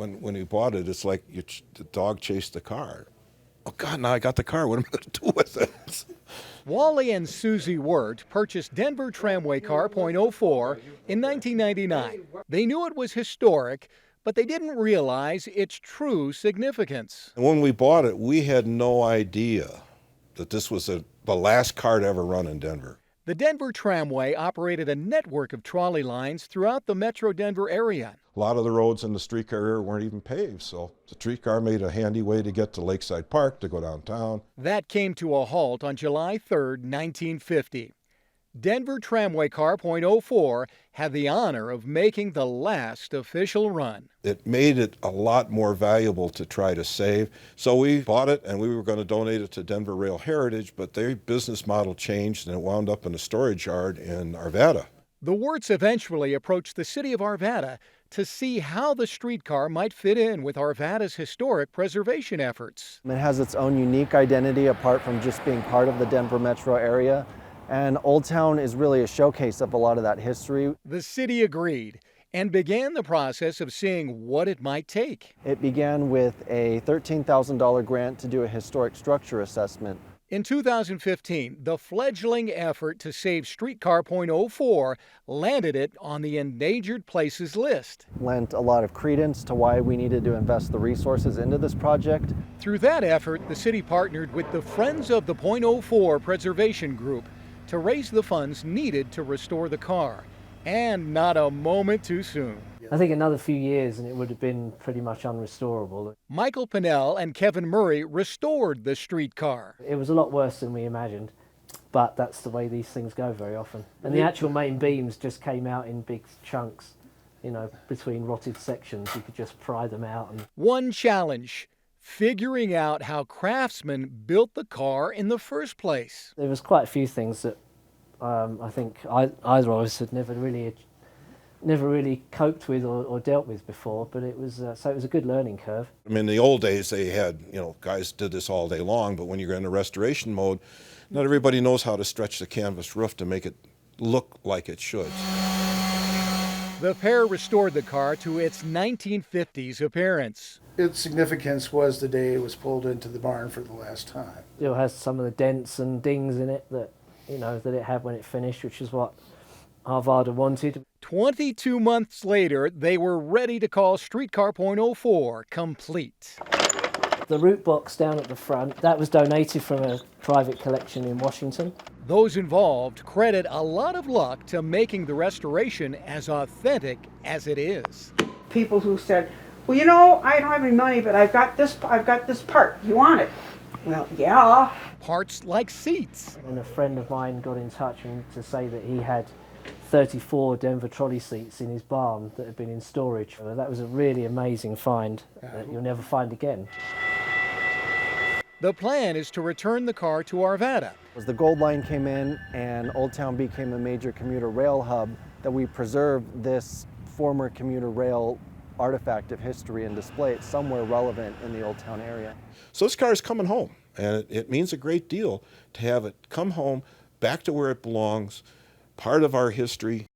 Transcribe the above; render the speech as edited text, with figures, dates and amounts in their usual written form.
when we bought it, it's like the dog chased the car. Oh God, now I got the car. What am I going to do with it? Wally and Susie Wirt purchased Denver Tramway Car .04 in 1999. They knew it was historic, but they didn't realize its true significance. And when we bought it, we had no idea that this was the last car to ever run in Denver. The Denver Tramway operated a network of trolley lines throughout the metro Denver area. A lot of the roads in the streetcar area weren't even paved, so the streetcar made a handy way to get to Lakeside Park to go downtown. That came to a halt on July 3, 1950. Denver Tramway Car .04 had the honor of making the last official run. It made it a lot more valuable to try to save. So we bought it and we were going to donate it to Denver Rail Heritage, but their business model changed and it wound up in a storage yard in Arvada. The Wirts eventually approached the City of Arvada to see how the streetcar might fit in with Arvada's historic preservation efforts. It has its own unique identity apart from just being part of the Denver metro area. And Old Town is really a showcase of a lot of that history. The city agreed and began the process of seeing what it might take. It began with a $13,000 grant to do a historic structure assessment. In 2015, the fledgling effort to save Streetcar .04 landed it on the Endangered Places list. Lent a lot of credence to why we needed to invest the resources into this project. Through that effort, the city partnered with the Friends of the .04 Preservation Group to raise the funds needed to restore the car, and not a moment too soon. I think another few years and it would have been pretty much unrestorable. Michael Pinnell and Kevin Murray restored the streetcar. It was a lot worse than we imagined, but that's the way these things go very often. And the actual main beams just came out in big chunks, you know, between rotted sections. You could just pry them out. One challenge: figuring out how craftsmen built the car in the first place. There was quite a few things that I think either of us had never really coped with or dealt with before, but it was so it was a good learning curve. I mean, in the old days, they had, guys did this all day long, but when you're in a restoration mode, not everybody knows how to stretch the canvas roof to make it look like it should. The pair restored the car to its 1950s appearance. Its significance was the day it was pulled into the barn for the last time. It has some of the dents and dings in it that it had when it finished, which is what Arvada wanted. 22 months later, they were ready to call Streetcar .04 complete. The root box down at the front, that was donated from a private collection in Washington. Those involved credit a lot of luck to making the restoration as authentic as it is. People who said, well, I don't have any money, but I've got this part. You want it? Well, yeah. Parts like seats. And a friend of mine got in touch to say that he had 34 Denver trolley seats in his barn that had been in storage. That was a really amazing find that you'll never find again. The plan is to return the car to Arvada. As the Gold Line came in and Old Town became a major commuter rail hub, that we preserve this former commuter rail artifact of history and display it somewhere relevant in the Old Town area. So this car is coming home, and it means a great deal to have it come home, back to where it belongs, part of our history,